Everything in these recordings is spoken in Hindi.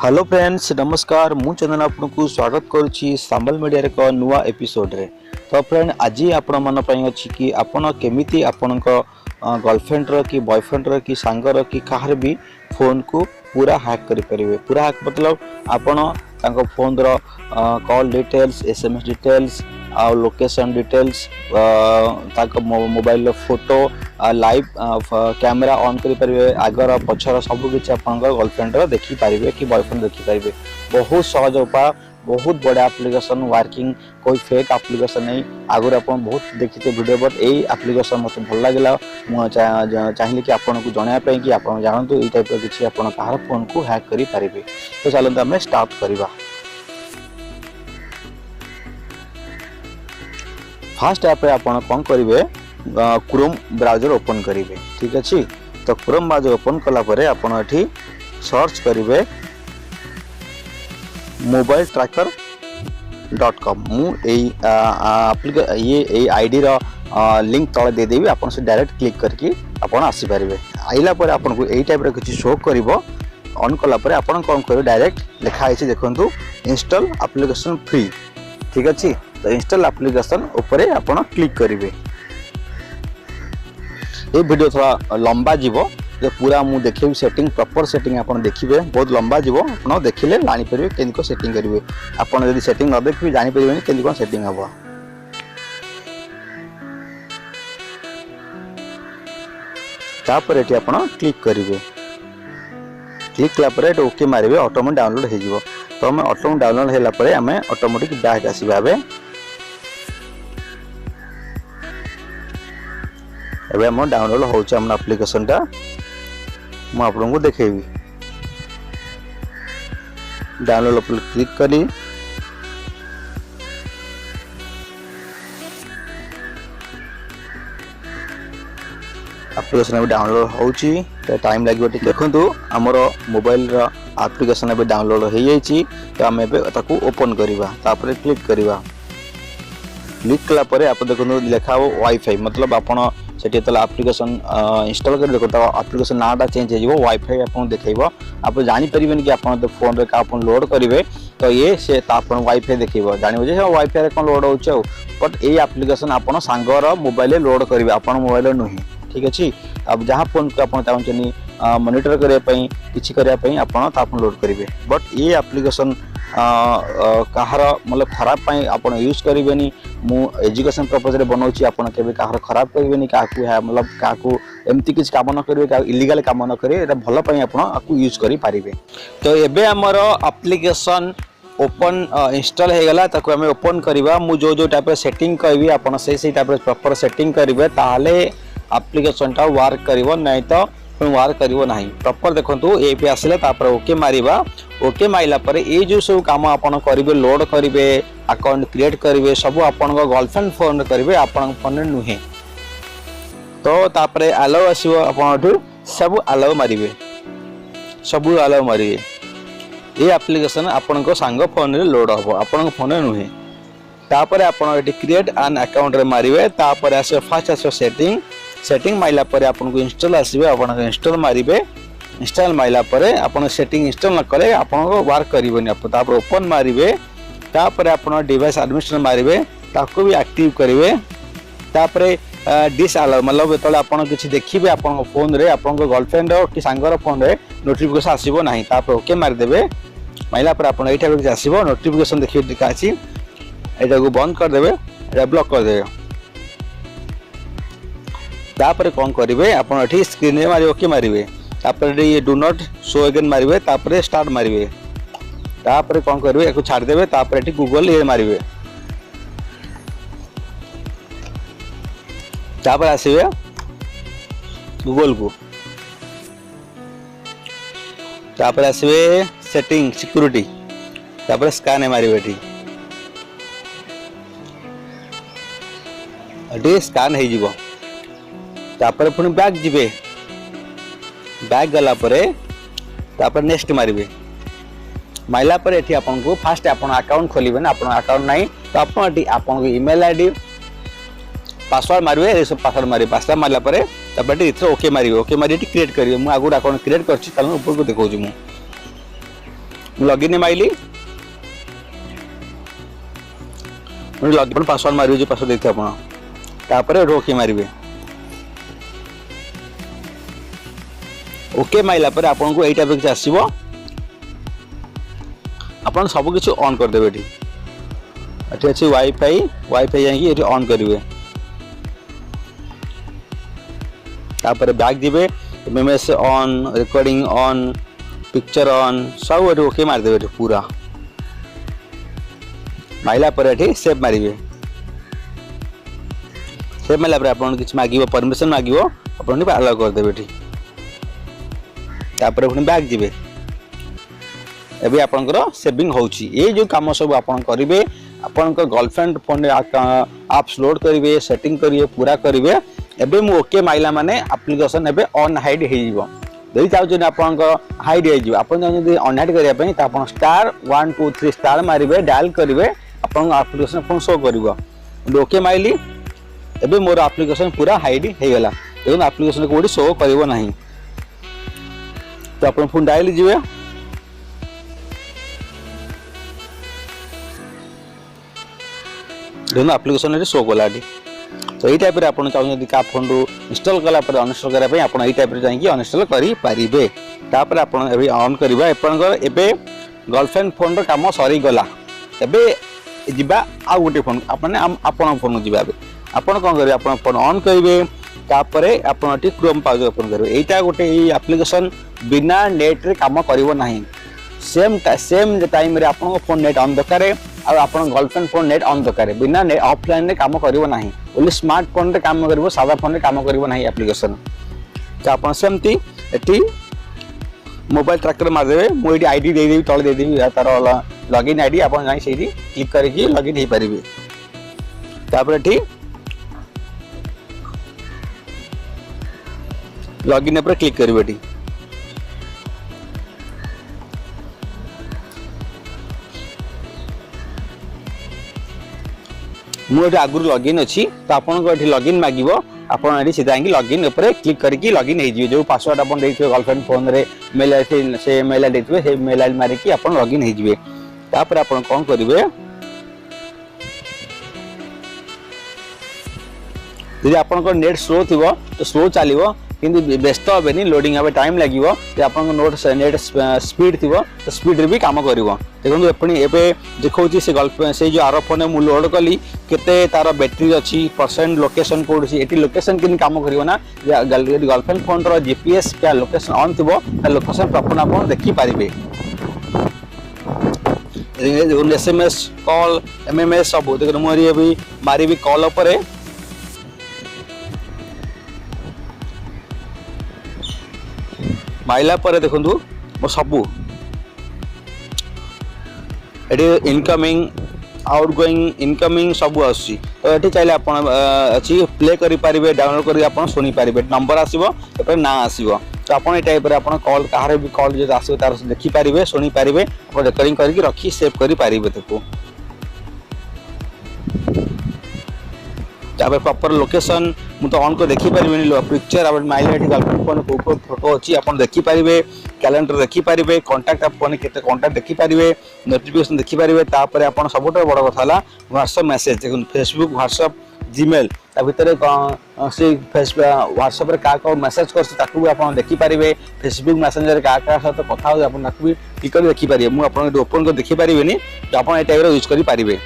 हेलो फ्रेंड्स नमस्कार मु चंदन आपको स्वागत करुच्ची सांबल मीडिया एक नुआ एपिसोड रे। तो फ्रेंड आज आपण मन अच्छी कि आपण केमिति आपण गर्लफ्रेंड रो कि बॉयफ्रेंड रो कि सांगर कि कहार भी फोन को पूरा हैक करि परिबे। पूरा हैक मतलब आपण तांको फोन रो कॉल डिटेल्स एसएमएस डिटेल्स आ लोकेशन डिटेल्स ताको mobile photo live camera on करि परिबे। आगर पछर सब किछि आपन गर्लफ्रेंड रो देखि परिबे कि बॉयफ्रेंड देखि परिबे। बहुत सहज उपाय, बहुत बड़ा एप्लिकेशन वर्किंग, कोई फेक एप्लिकेशन नहीं। आगर आप बहुत देखते वीडियो बट यही एप्लिकेशन मत भल लगे चाहिए कि आपको जनवाई कि आप जानतु ये टाइप किसी आप फोन को हैक करि परिबे। तो चलते आम स्टार्ट करवा। फास्ट ऐप आप कौन करेंगे क्रोम ब्राउजर ओपन करेंगे। ठीक अच्छे। तो क्रोम ब्राउजर ओपन कलापर आप सर्च करेंगे mobiletracker.com। ये आईडी रो लिंक तले दे देबी। आप डायरेक्ट क्लिक करके आप आसीपारे। आइला पर आपको यही टाइप किसी शो कर ऑन कलापर आप कौन कर डायरेक्ट लिखाई देखो इंस्टॉल एप्लिकेशन फ्री। ठीक अच्छे। तो इंस्टॉल एप्लिकेशन उपरे आप क्लिक करेंगे। ये वीडियो थोड़ा लंबा जीवो जो पूरा मु देखिए सेटिंग प्रॉपर सेटिंग आप देखिए बहुत लंबा जीवो। आप देखिले जानीपर के सेटिंग करेंगे। आप जब सेटिंग न देखिए जानीपर के कौन सेटिंग हम। तापर ये आप क्लिक करेंगे। क्लिक कलापर ओके मारे ऑटोमेटिक डाउनलोड हो। तो आम ऑटोमेटिक डाउनलोड होगापर आम ऑटोमेटिक बैक आसवा। एबे हम डाउनलोड होउछ हम एप्लिकेशन टा मु आपको देखेबी। डाउनलोड पर क्लिक करी एप्लिकेशन भी डाउनलोड होउची। तो टाइम लगे देखु आमर मोबाइल रो एप्लिकेशन भी डाउनलोड हो जाइए। तो आम एबे ओपन करवा। तापर क्लिक करवा। क्लिक कला परे आप देखो लिखा वाईफाई मतलब आपन सेठी तला एप्लिकेशन इंस्टॉल कर देखो एप्लिकेशन नाटा चेंज हो वाईफाई आपको देखेब। आप जानी परिबेन कि आप फोन रे का आप लोड करेंगे। तो ये से वाईफाई देखिए जानवे जो वाईफाई कौन लोड हो। बट ये एप्लिकेशन आप सांगर मोबाइल लोड करेंगे आप मोबाइल नुहे। ठीक अच्छे। अब जहाँ फोन को आप चाहते मॉनिटर करने किसी करने आप लोड करेंगे। बट ये एप्लिकेशन कहार मतलब खराब पाई आप यूज करेंगे। मु एजुकेशन पर्पज रे बनाऊँगी। आप कहार खराब करेंगे क्या मतलब क्या एमती किसी काम न करेंगे इलीगल काम न करेंगे भल आपको यूज करेंगे। तो ये आमर एप्लिकेशन ओपन इंस्टॉल हो गला। ताको आम ओपन करवा। मु जो टाइप सेटिंग करी आप टाइप प्रॉपर सेटिंग करेंगे ताले एप्लिकेशन टा वर्क करिवो नहीं तो वर्क करिवो नहीं। प्रॉपर देखो ये पे आसिले तापर ओके मारिबा। ओके माइला पर ये जो सब काम आपन करेंगे लोड करेंगे अकाउंट क्रिएट करेंगे सब आपन गर्लफ्रेंड फोन करेंगे आपन फोन नुहे। तो तापर अलाउ आसो आप सब अलाउ मारे सब अलाउ मारे। ये एप्लिकेशन आपन सांग फोन रे लोड हम आपन फोन नुहे। तापर आपन क्रिएट एन अकाउंट रे मारे। तापर आसो फास्ट आसो सेटिंग। सेटिंग माइला पर आपन को इंस्टॉल आसबे। आपन इंस्टॉल मारिबे। इंस्टॉल माइला पर आपन सेटिंग इंस्टॉल न कले आपन को वर्क करिवनी। आप तापर ओपन मारिबे। तापर आपन डिवाइस एडमिनिस्ट्रेटर मारिबे ताको भी एक्टिव करिवे। तापर डिस अलाउ मतलब तले आपन किछि देखिबे आपन फोन रे आपन गर्लफ्रेंड कि सांगर फोन रे नोटिफिकेशन आसीबो नाही। तापर ओके मार देबे। माइला पर आपन एटा भी आसीबो नोटिफिकेशन देखि दिखा अछि। एटा को बंद कर देबे। एटा ब्लॉक कर देबे। तापर कौन करेंगे आप स्क्रीन में मारे ओके मारे। तापर ये डू नॉट शो अगेन मारे। तापर स्टार्ट मारे। तापर कौन करेंगे या छाड़ देवे। तापर ये गूगल ये मारे। तापर आसवे गूगल को। तापर आसवे सेटिंग सिक्योरिटी। तापर स्कैन मारे। स्कैन हो तापर पुणी बैक जीवे। बैक गला परे तापर नेक्स्ट मारिबे। माइला पर एठी आपन को फास्ट आपन अकाउंट खोलिबे ना। आपन अकाउंट नहीं तो आपन को ईमेल आईडी पासवर्ड मारिबे। ये सब पासवर्ड मारिबे। पासवर्ड मारला परे तापर इथरो ओके मारिबे। ओके मारि क्रिएट करिवे। मु आगु अकाउंट क्रिएट करछि ताल ऊपर को देखौछि। मु लॉगिन माइली लॉगिन पासवर्ड मारिबे जो पासवर्ड देते आपण तापर ओके मारिबे ओके माइला पर आपन को एटा पे आसीबो आपन सब किछ ऑन कर देबे एठी अछि वाईफाई जाई कि एठी ऑन करिवे तापर बैक दिबे MMS on recording on picture on सब एठी ओके मार देबे पूरा माइला पर एठी सेव मारिबे सेव माइला पर आपन किछ मागिबो परमिशन मागिबो आपन नि अलाउ कर देबे एठी तापर पुणी बैक दिबे एबे आपनकर सेविंग होउची ए जो काम सब आपन करिवे आपनकर गर्लफ्रेंड फोन एप्स लोड करिवे सेटिंग करिवे पूरा करिवे एबे मु ओके माइला माने एप्लीकेशन एबे ऑन हाइड हे जिवो देई चाउ जे आपनकर हाइड हे जिवो आपन जदि ऑन हाइड करिया पई त आपन स्टार 1 2 3 स्टार मारिवे डायल करिवे आपन एप्लीकेशन फोन शो करिवो ओके माइली एबे मोर एप्लीकेशन पूरा हाइड हे गेला एवं एप्लीकेशन कोडी शो करिवो नाही तो अपन फोन डायल जिवे दोनों एप्लीकेशन रे शो कलाडी तो एई टाइप रे आपण चाहू यदि का फोन रो इंस्टॉल कला पर अनइंस्टॉल करा पई आपण एई टाइप रे जाई कि अनइंस्टॉल करि परिबे तापर आपण एबे ऑन करबा आपनकर एबे गर्लफ्रेंड फोन रो काम सरी गला एबे जिबा आ गोटे फोन आपण आपण फोन जिबा आपण कोन करिवे आपण फोन ऑन करिवे तापरे आपण टी क्रोम ब्राउजर ओपन करिवे एटा गोटे एई एप्लीकेशन बिना नेट रे काम करिवो नाही सेम टाइम रे आपण फोन नेट ऑन दकारे आ आपण गर्लफ्रेंड फोन नेट ऑन दकारे बिना नेट ऑफलाइन रे काम करिवो नाही ओनली स्मार्टफोन रे काम करिवो सादा फोन रे काम करिवो नाही एप्लीकेशन तो आपण सेमती एटी मोबाइल ट्रैकर मार देबे मो एटी आईडी दे देबी तळे दे देबी तार लॉगिन आईडी आपण जाई सेठी क्लिक करके लॉगिन हे परिबे तापर एटी लॉगिन पर क्लिक करबे एटी मुझे आगुर लॉगिन अच्छी तो आपन लॉगिन मागिबो आपन एठी सीधा लॉगिन ऊपर क्लिक करके लॉगिन हे जिवो जो पासवर्ड आपन देथिबे गर्लफ्रेंड फोन रे मेल आईडी से मेल आईडी देथिबे से मेल आईडी मारी कि आपन लॉगिन हे जिवे तापर आपन कोन करिवे यदि आपन को नेट स्लो थिबो तो स्लो चलिबो किंतु व्यस्त हेबेनी लोडिंग हेबे टाइम लागिवो जे आपन को नेट स्पीड थिबो तो स्पीड रे भी काम करिवो देखंतु एपणी एबे देखौची से गर्लफ्रेंड से जो आरो फोन मु लोड कली केते तार बैटरी अछि परसेंट लोकेशन कोड छी एटी लोकेशन किन काम करिवो ना गर्लफ्रेंड फोन रो जीपीएस क्या लोकेशन ऑन थिबो त लोकेशन प्रॉपर आपन देखि पारिबे एसएमएस कॉल एमएमएस सब देखो मोरी अभी मारी भी कॉल ऊपर माइला पर देखंतु मो सबु एटी इनकमिंग आउटगोइंग इनकमिंग सब आसी तो ये चाहिए आप अच्छी प्ले करि पारिबे डाउनलोड करि आपन सुनी पारिबे नंबर आसीबो एपर ना आसीबो तो आपन ए टाइप रे आपन कॉल कहारे भी कॉल जे आसीबो तार देखि पारिबे सुनी पारिबे आपन रिकॉर्डिंग करके रखी सेव करि पारिबे तको तापर प्रॉपर लोकेशन मु तो ऑन को देखि पारिबेनी पिक्चर अब माइलेट गर्लफ्रेंड फोन को फोटो अछि आपन देखि पारिबे कैलेंडर देखि पारिबे कांटेक्ट आपन केते कांटेक्ट देखि पारिबे नोटिफिकेशन देखि पारिबे तापर आपन सबोटा बड़ कथा हला व्हाट्सएप मैसेज देखुन फेसबुक व्हाट्सएप जीमेल ता भितरे से फेसबुक व्हाट्सएप रे का को मैसेज करछ ताकू भी आपन देखि पारिबे फेसबुक मैसेंजर का साथ कथा हो आपन ताकू भी क्लिक कर देखि पारिबे मु आपन ओपन कर देखि पारिबेनी तो आपन ए टाइप रे यूज करि पारिबे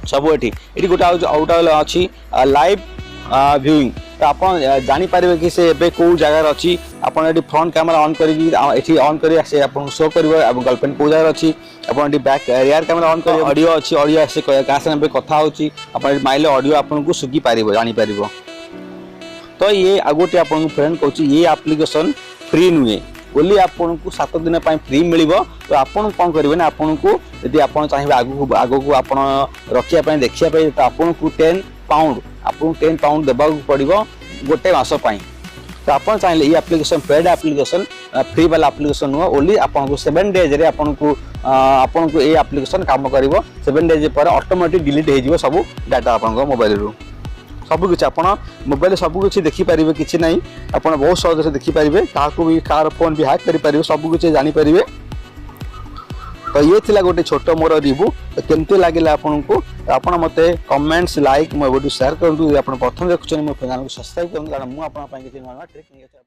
सब एटी गोटे आउट अच्छी लाइव व्यूइंग तो आप जानी पारे कि से एबे को जगह अच्छी आपन एटी फ्रंट कैमरा ऑन करी ऑन करी से आपन शो करिवो गर्लफ्रेंड को जगह अच्छी आपन eighty back rear camera on करी ऑडियो अच्छी ऑडियो से का संगे कथा होची आपन माइले ऑडियो आपन को सुगी पारिबो जानी पारिबो तो ये आगोटे आपन फ्रेंड कहूची ये एप्लीकेशन फ्री नुए बोली आपन को 7 दिन पई फ्री मिलिबो तो आपन कोन करिवे ना आपन को यदि आपन चाहिबे आगो को आपन रखिया पई देखिया पई तो आपन को 10 पाउंड देबा पड़िबो गोटे मास पई तो आपन चाहिए ये एप्लीकेशन पेड एप्लीकेशन फ्री वाला एप्लीकेशन नो ओनली आपन को 7 डेज रे आपन को ये एप्लीकेशन काम करिवो 7 डेज पर ऑटोमेटिक डिलीट हे जिवो सब डाटा आपन को मोबाइल रो सब किसी आप मोबाइल सब किसी देखिपारे कि ना आप बहुत सहज से देखिपारे क्या भी कार फोन भी हैक करें सब किसी जानीपर तो ये थिला गोटे छोट मोर रिव्यू तो केमती लगे आपको आपण मते कमेंट्स लाइक मो वीडियो शेयर करंतु आपण प्रथम देखुछन मो चैनल को सब्सक्राइब करंतु कारण मु आपण पई किछि नवा ट्रिक नै